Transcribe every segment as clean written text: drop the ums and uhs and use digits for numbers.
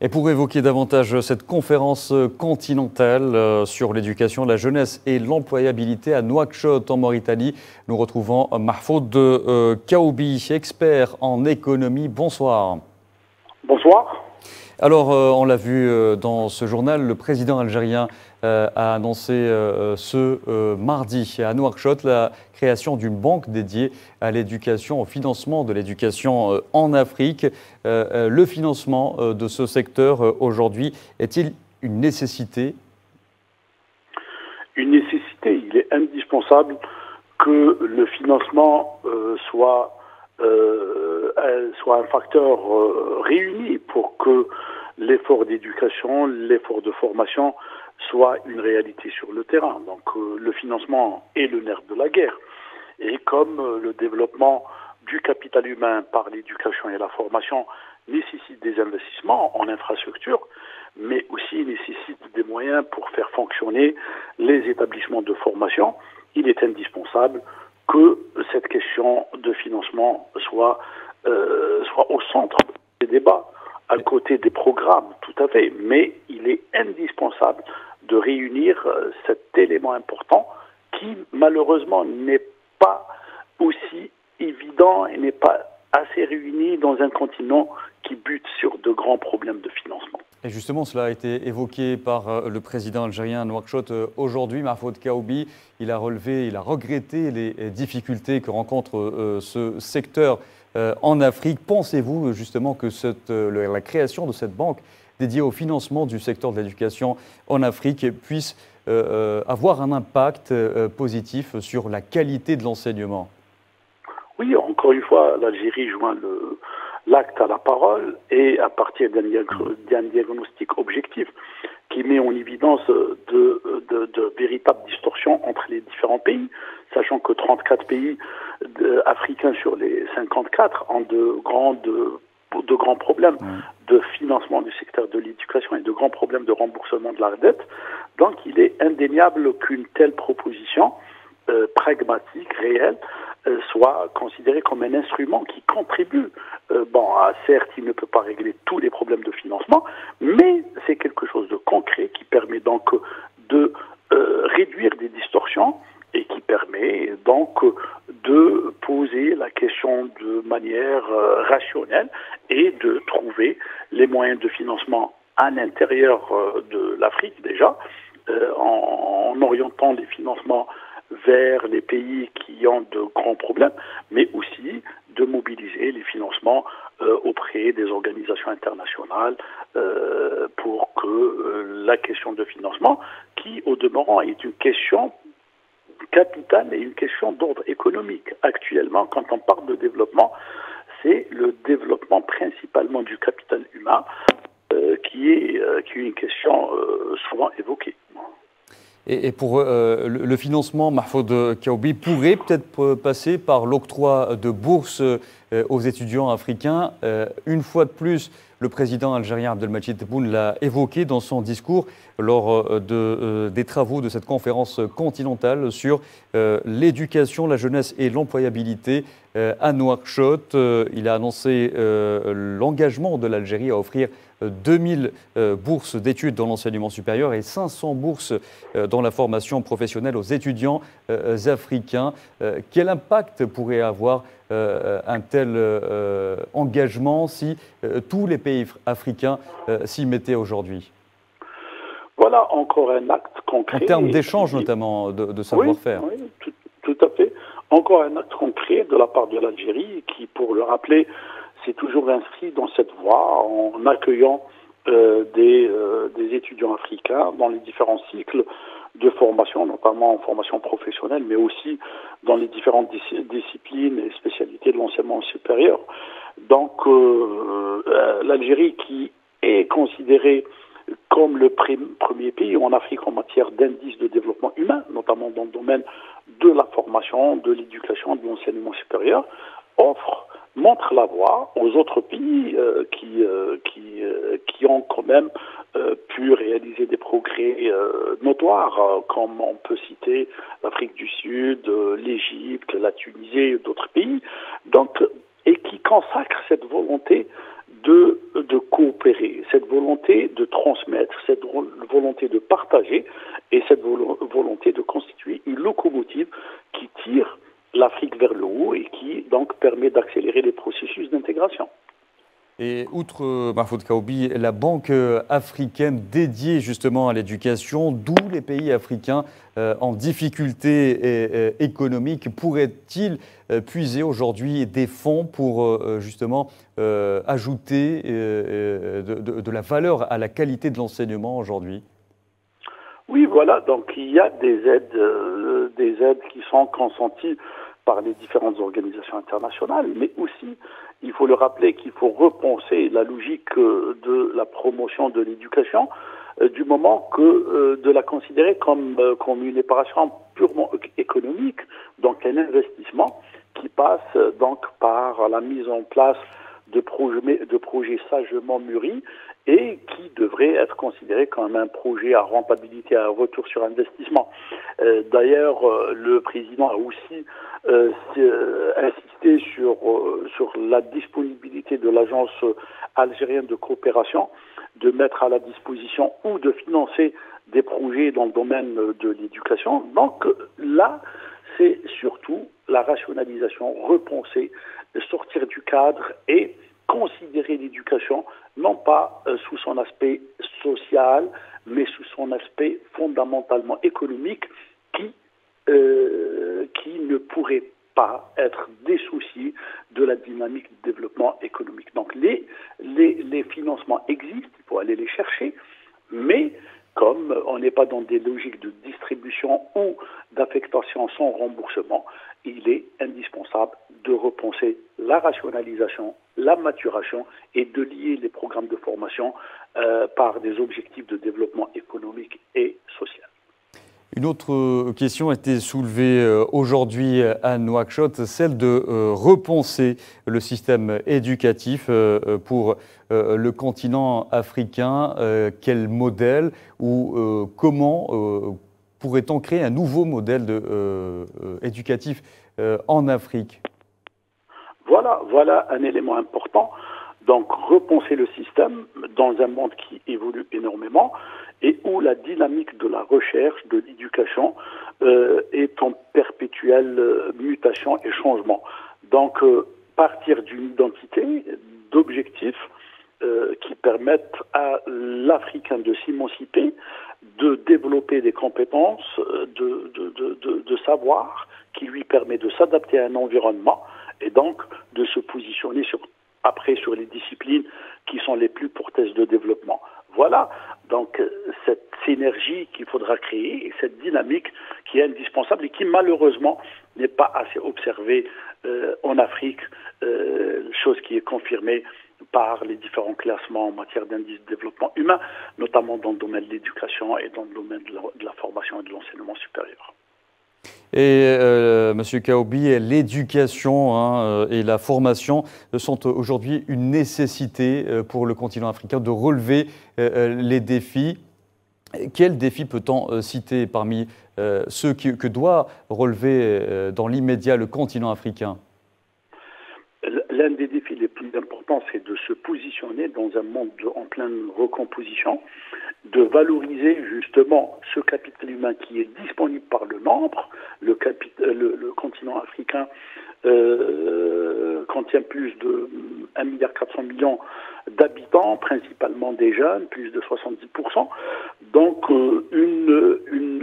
Et pour évoquer davantage cette conférence continentale sur l'éducation, la jeunesse et l'employabilité à Nouakchott en Mauritanie, nous retrouvons Mahfoud Kaoubi, expert en économie. Bonsoir. Bonsoir. Alors, on l'a vu dans ce journal, le président algérien a annoncé ce mardi à Nouakchott la création d'une banque dédiée à l'éducation, au financement de l'éducation en Afrique. Le financement de ce secteur aujourd'hui est-il une nécessité? Une nécessité, il est indispensable que le financement soit un facteur réuni pour que l'effort d'éducation, l'effort de formation soit une réalité sur le terrain. Donc le financement est le nerf de la guerre. Et comme le développement du capital humain par l'éducation et la formation nécessite des investissements en infrastructure, mais aussi nécessite des moyens pour faire fonctionner les établissements de formation, il est indispensable que cette question de financement soit au centre des débats, à côté des programmes, tout à fait. Mais il est indispensable de réunir cet élément important qui, malheureusement, n'est pas aussi évident et n'est pas assez réuni dans un continent qui bute sur de grands problèmes de financement. Et justement, cela a été évoqué par le président algérien à Nouakchott aujourd'hui, Mahfoud Kaoubi. Il a relevé, il a regretté les difficultés que rencontre ce secteur en Afrique. Pensez-vous justement que la création de cette banque dédiée au financement du secteur de l'éducation en Afrique puisse avoir un impact positif sur la qualité de l'enseignement? Oui, encore une fois, l'Algérie joint l'acte à la parole et à partir d'un diagnostic objectif qui met en évidence de véritables distorsions entre les différents pays, sachant que 34 pays africains sur les 54 ont de grands problèmes de financement du secteur de l'éducation et de grands problèmes de remboursement de la dette. Donc il est indéniable qu'une telle proposition pragmatique, réelle, soit considérée comme un instrument qui contribue. Certes, il ne peut pas régler tous les problèmes de financement, mais c'est quelque chose de concret qui permet donc de réduire des distorsions et qui permet donc de poser la question de manière rationnelle et de trouver les moyens de financement à l'intérieur de l'Afrique déjà, en orientant les financements vers les pays qui ont de grands problèmes, mais aussi de mobiliser les financements auprès des organisations internationales pour que la question de financement, qui au demeurant est une question capitale et une question d'ordre économique. Actuellement, quand on parle de développement, c'est le développement principalement du capital humain qui est une question souvent évoquée. Et pour le financement, Mahfoud Kaoubi pourrait peut-être passer par l'octroi de bourses aux étudiants africains. Une fois de plus, le président algérien Abdelmadjid Tebboune l'a évoqué dans son discours lors des travaux de cette conférence continentale sur l'éducation, la jeunesse et l'employabilité à Nouakchott. Il a annoncé l'engagement de l'Algérie à offrir 2000 bourses d'études dans l'enseignement supérieur et 500 bourses dans la formation professionnelle aux étudiants africains. Quel impact pourrait avoir un tel engagement si tous les pays africains s'y mettaient aujourd'hui? Voilà encore un acte concret. En termes d'échange notamment, de savoir-faire. Oui, tout à fait. Encore un acte concret de la part de l'Algérie qui, pour le rappeler, s'est toujours inscrit dans cette voie en accueillant des étudiants africains dans les différents cycles de formation, notamment en formation professionnelle, mais aussi dans les différentes disciplines et spécialités de l'enseignement supérieur. Donc l'Algérie, qui est considérée comme le premier pays en Afrique en matière d'indice de développement humain, notamment dans le domaine de la formation, de l'éducation, de l'enseignement supérieur, montre la voie aux autres pays qui ont quand même pu réaliser des progrès notoires, comme on peut citer l'Afrique du Sud, l'Égypte, la Tunisie et d'autres pays, donc, et qui consacrent cette volonté de coopérer, cette volonté de transmettre, cette volonté de partager et cette volonté de constituer une locomotive qui tire l'Afrique vers le haut et qui donc permet d'accélérer les processus d'intégration. Et outre Mahfoud Kaoubi, la Banque africaine dédiée justement à l'éducation, d'où les pays africains en difficulté économique pourraient-ils puiser aujourd'hui des fonds pour justement ajouter de la valeur à la qualité de l'enseignement aujourd'hui? Oui, voilà, donc il y a des aides qui sont consenties par les différentes organisations internationales, mais aussi, il faut le rappeler qu'il faut repenser la logique de la promotion de l'éducation du moment que de la considérer comme une opération purement économique, donc un investissement qui passe donc par la mise en place de projets sagement mûris et qui devrait être considéré comme un projet à rentabilité, à retour sur investissement. D'ailleurs, le président a aussi insisté sur la disponibilité de l'agence algérienne de coopération de mettre à la disposition ou de financer des projets dans le domaine de l'éducation. Donc là, c'est surtout la rationalisation, repenser, sortir du cadre et considérer l'éducation non pas sous son aspect social, mais sous son aspect fondamentalement économique qui ne pourrait pas être dissocié de la dynamique de développement économique. Donc les financements existent, il faut aller les chercher, mais comme on n'est pas dans des logiques de distribution ou d'affectation sans remboursement, il est indispensable de repenser la rationalisation, la maturation et de lier les programmes de formation par des objectifs de développement économique et social. Une autre question a été soulevée aujourd'hui à Nouakchott, celle de repenser le système éducatif pour le continent africain. Quel modèle ou comment pourrait-on créer un nouveau modèle éducatif en Afrique? Voilà un élément important. Donc repenser le système dans un monde qui évolue énormément et où la dynamique de la recherche, de l'éducation est en perpétuelle mutation et changement. Donc partir d'une identité, d'objectifs qui permettent à l'Africain de s'émanciper, de développer des compétences, de savoir qui lui permet de s'adapter à un environnement et donc de se positionner sur les disciplines qui sont les plus porteuses de développement. Voilà donc cette synergie qu'il faudra créer et cette dynamique qui est indispensable et qui malheureusement n'est pas assez observée en Afrique, chose qui est confirmée par les différents classements en matière d'indice de développement humain, notamment dans le domaine de l'éducation et dans le domaine de la formation et de l'enseignement supérieur. Et Monsieur Kaoubi, l'éducation et la formation sont aujourd'hui une nécessité pour le continent africain de relever les défis. Quels défis peut-on citer parmi ceux que doit relever dans l'immédiat le continent africain? L'un des défis les plus importants, c'est de se positionner dans un monde en pleine recomposition, de valoriser justement ce capital humain qui est disponible par le nombre. Le continent africain contient plus de 1,4 milliard d'habitants, principalement des jeunes, plus de 70%. Donc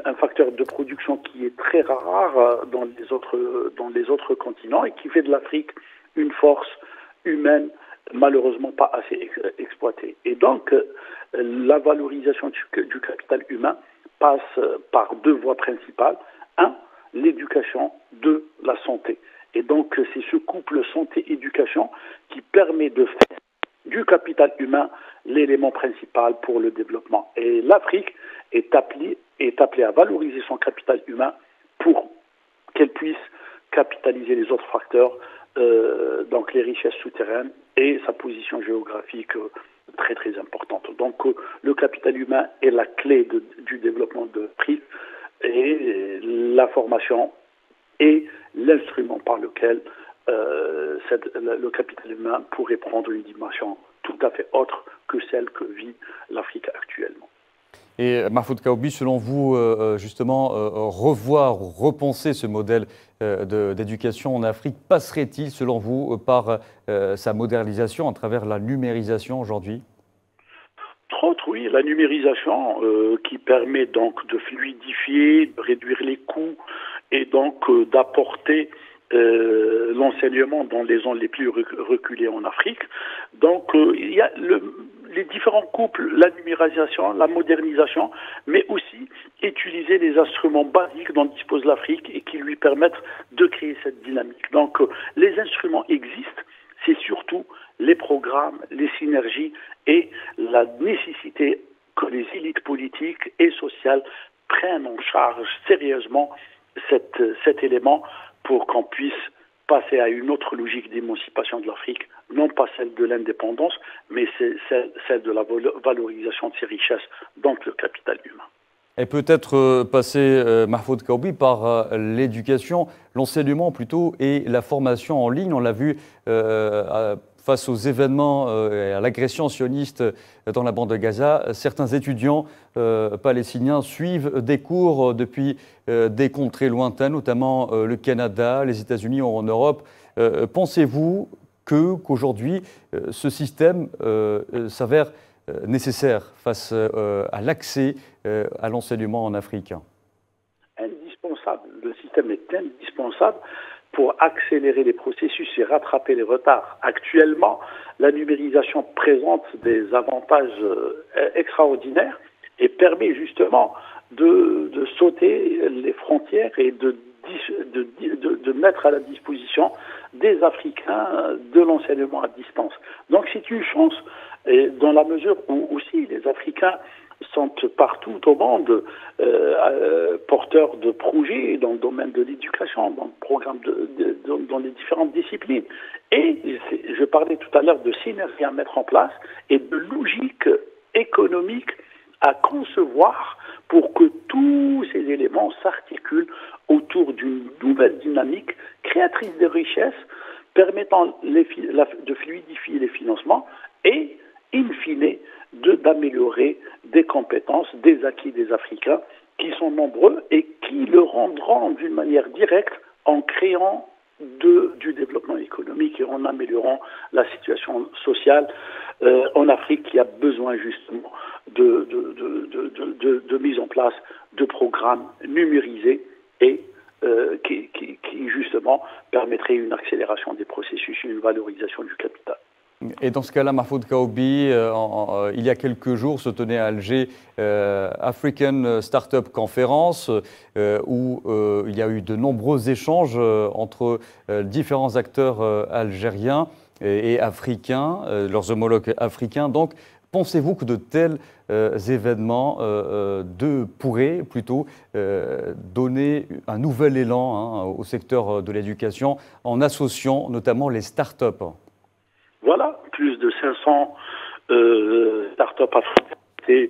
un facteur de production qui est très rare dans les autres continents et qui fait de l'Afrique une force humaine malheureusement pas assez exploitée. Et donc, la valorisation du capital humain passe par deux voies principales. Un, l'éducation. Deux, la santé. Et donc, c'est ce couple santé-éducation qui permet de faire du capital humain l'élément principal pour le développement. Et l'Afrique est appelée à valoriser son capital humain pour qu'elle puisse capitaliser les autres facteurs, donc les richesses souterraines et sa position géographique très très importante. Donc le capital humain est la clé du développement de l'Afrique et la formation est l'instrument par lequel le capital humain pourrait prendre une dimension tout à fait autre que celle que vit l'Afrique actuellement. Et Mahfoud Kaoubi, selon vous, justement, revoir, repenser ce modèle d'éducation en Afrique passerait-il, selon vous, par sa modernisation à travers la numérisation aujourd'hui? Entre autres, oui, la numérisation qui permet donc de fluidifier, de réduire les coûts et donc d'apporter l'enseignement dans les zones les plus reculées en Afrique. Donc il y a les différents couples, la numérisation, la modernisation, mais aussi utiliser les instruments basiques dont dispose l'Afrique et qui lui permettent de créer cette dynamique. Donc les instruments existent, c'est surtout les programmes, les synergies et la nécessité que les élites politiques et sociales prennent en charge sérieusement cet élément pour qu'on puisse passer à une autre logique d'émancipation de l'Afrique, non pas celle de l'indépendance, mais c'est celle de la valorisation de ses richesses, donc le capital humain. Et peut-être passer, Mahfoud Kaoubi, par l'éducation, l'enseignement plutôt, et la formation en ligne. On l'a vu face aux événements et à l'agression sioniste dans la bande de Gaza, certains étudiants palestiniens suivent des cours depuis des contrées lointaines, notamment le Canada, les États-Unis ou en Europe. Pensez-vous qu'aujourd'hui, ce système s'avère nécessaire face à l'accès à l'enseignement en Afrique? Indispensable. Le système est indispensable pour accélérer les processus et rattraper les retards. Actuellement, la numérisation présente des avantages extraordinaires et permet justement de sauter les frontières et de mettre à la disposition des Africains de l'enseignement à distance. Donc c'est une chance, et dans la mesure où aussi les Africains sont partout au monde porteurs de projets dans le domaine de l'éducation, dans le programme dans les différentes disciplines. Et je parlais tout à l'heure de synergie à mettre en place et de logique économique à concevoir pour que tous ces éléments s'articulent autour d'une nouvelle dynamique créatrice de richesses permettant de fluidifier les financements et, in fine, d'améliorer des compétences, des acquis des Africains qui sont nombreux et qui le rendront d'une manière directe en créant du développement économique et en améliorant la situation sociale en Afrique qui a besoin justement de mise en place de programmes numérisés et qui justement permettraient une accélération des processus et une valorisation du capital. Et dans ce cas-là, Mahfoud Kaoubi, il y a quelques jours se tenait à Alger African Startup Conference, où il y a eu de nombreux échanges entre différents acteurs algériens et africains, leurs homologues africains. Donc, pensez-vous que de tels événements pourraient plutôt donner un nouvel élan au secteur de l'éducation en associant notamment les startups? Voilà, plus de 500 startups africaines.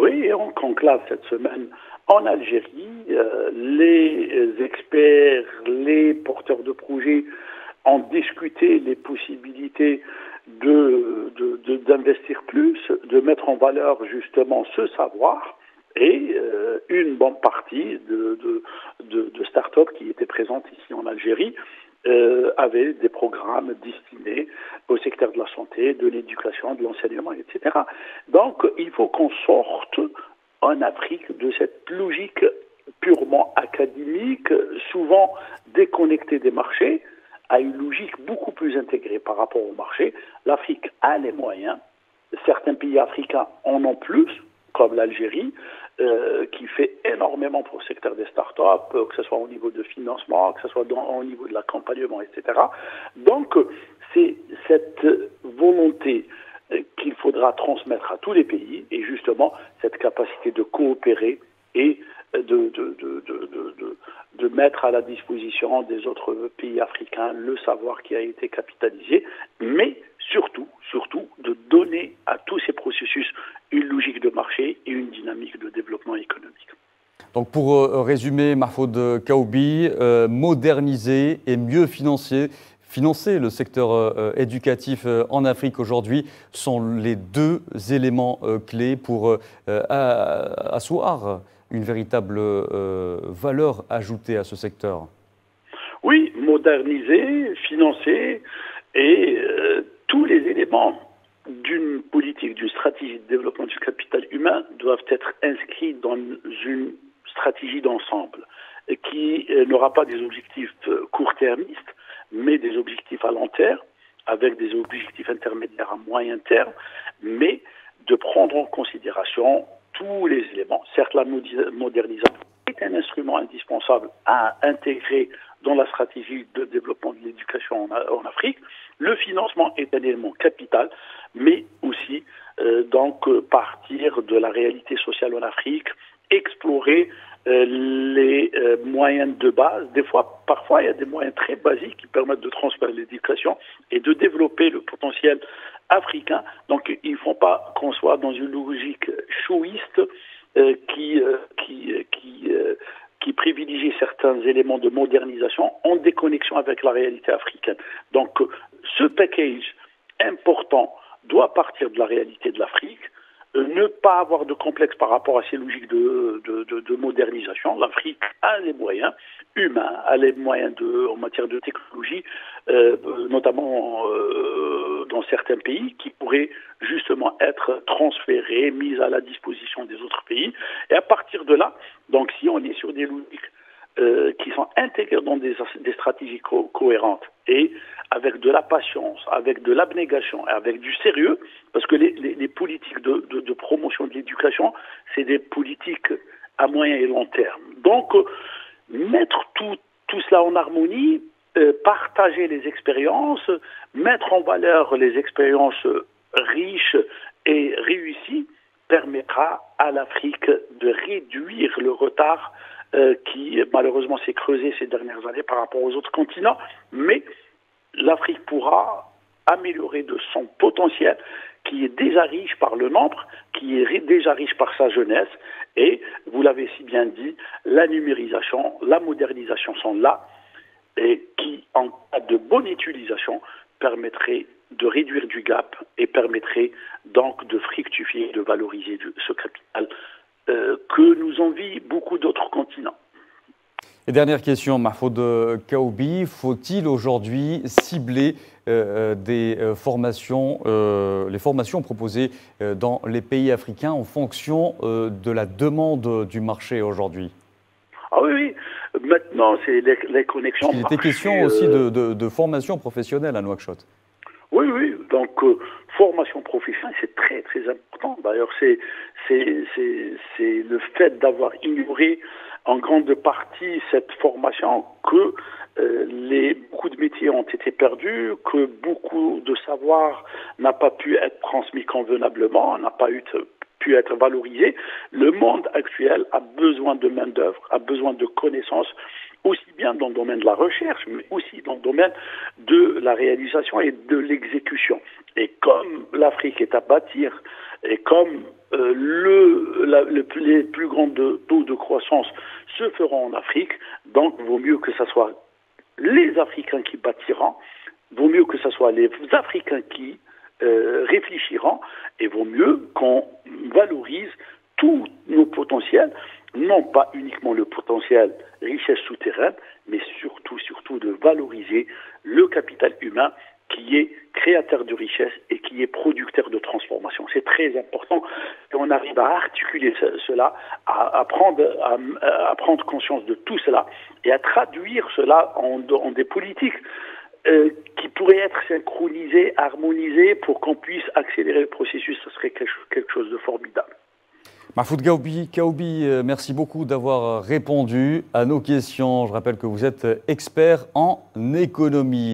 Oui, en conclave cette semaine en Algérie. Les experts, les porteurs de projets ont discuté les possibilités d'investir plus, de mettre en valeur justement ce savoir. Et une bonne partie de start-up qui étaient présentes ici en Algérie avaient des programmes destinés au secteur de la santé, de l'éducation, de l'enseignement, etc. Donc, il faut qu'on sorte en Afrique de cette logique purement académique, souvent déconnectée des marchés, à une logique beaucoup plus intégrée par rapport au marché. L'Afrique a les moyens, certains pays africains en ont plus, comme l'Algérie, qui fait énormément pour le secteur des startups, que ce soit au niveau de financement, que ce soit au niveau de l'accompagnement, etc. Donc, c'est cette volonté qu'il faudra transmettre à tous les pays et justement cette capacité de coopérer et de mettre à la disposition des autres pays africains le savoir qui a été capitalisé, mais surtout de donner à tous ces processus une logique de marché et une dynamique de développement économique. Donc pour résumer, Mahfoud Kaoubi, moderniser et mieux financer financer le secteur éducatif en Afrique aujourd'hui sont les deux éléments clés pour asseoir une véritable valeur ajoutée à ce secteur. Oui, moderniser, financer et tous les éléments d'une politique, d'une stratégie de développement du capital humain doivent être inscrits dans une stratégie d'ensemble qui n'aura pas des objectifs court-termistes, mais des objectifs à long terme, avec des objectifs intermédiaires à moyen terme, mais de prendre en considération tous les éléments. Certes, la modernisation est un instrument indispensable à intégrer dans la stratégie de développement de l'éducation en Afrique. Le financement est un élément capital, mais aussi partir de la réalité sociale en Afrique, explorer les moyens de base. Parfois, il y a des moyens très basiques qui permettent de transférer l'éducation et de développer le potentiel africain. Donc, il ne faut pas qu'on soit dans une logique chouiste qui privilégie certains éléments de modernisation en déconnexion avec la réalité africaine. Donc, ce package important doit partir de la réalité de l'Afrique, ne pas avoir de complexe par rapport à ces logiques de modernisation. L'Afrique a les moyens humains, a les moyens en matière de technologie, notamment dans certains pays, qui pourraient justement être transférés, mis à la disposition des autres pays. Et à partir de là, donc si on est sur des logiques qui sont intégrées dans des stratégies cohérentes et avec de la patience, avec de l'abnégation, avec du sérieux, parce que les politiques de promotion de l'éducation, c'est des politiques à moyen et long terme. Donc, mettre tout cela en harmonie, partager les expériences, mettre en valeur les expériences riches et réussies, permettra à l'Afrique de réduire le retard qui malheureusement s'est creusé ces dernières années par rapport aux autres continents, mais l'Afrique pourra améliorer de son potentiel qui est déjà riche par le nombre, qui est déjà riche par sa jeunesse, et vous l'avez si bien dit, la numérisation, la modernisation sont là, et qui, en cas de bonne utilisation, permettrait de réduire du gap et permettrait donc de fructifier, de valoriser ce capital que nous envient beaucoup d'autres continents. Et dernière question, Mahfoud Kaoubi, faut-il aujourd'hui cibler les formations proposées dans les pays africains en fonction de la demande du marché aujourd'hui? Ah oui, maintenant c'est les connexions. Il était question aussi de formation professionnelle à Nouakchott. Oui, donc formation professionnelle, c'est très très important. D'ailleurs, c'est le fait d'avoir ignoré en grande partie cette formation que beaucoup de métiers ont été perdus, que beaucoup de savoir n'a pas pu être transmis convenablement, n'a pas pu être valorisé. Le monde actuel a besoin de main-d'œuvre, a besoin de connaissances, aussi bien dans le domaine de la recherche, mais aussi dans le domaine de la réalisation et de l'exécution. Et comme l'Afrique est à bâtir, et comme les plus grands taux de croissance se feront en Afrique, donc vaut mieux que ce soit les Africains qui bâtiront, vaut mieux que ce soit les Africains qui réfléchiront, et vaut mieux qu'on valorise tous nos potentiels, non pas uniquement le potentiel richesse souterraine, mais surtout de valoriser le capital humain qui est créateur de richesse et qui est producteur de transformation. C'est très important qu'on arrive à articuler cela, à prendre conscience de tout cela et à traduire cela en des politiques qui pourraient être synchronisées, harmonisées pour qu'on puisse accélérer le processus. Ce serait quelque chose de formidable. Mahfoud Kaoubi, merci beaucoup d'avoir répondu à nos questions. Je rappelle que vous êtes expert en économie.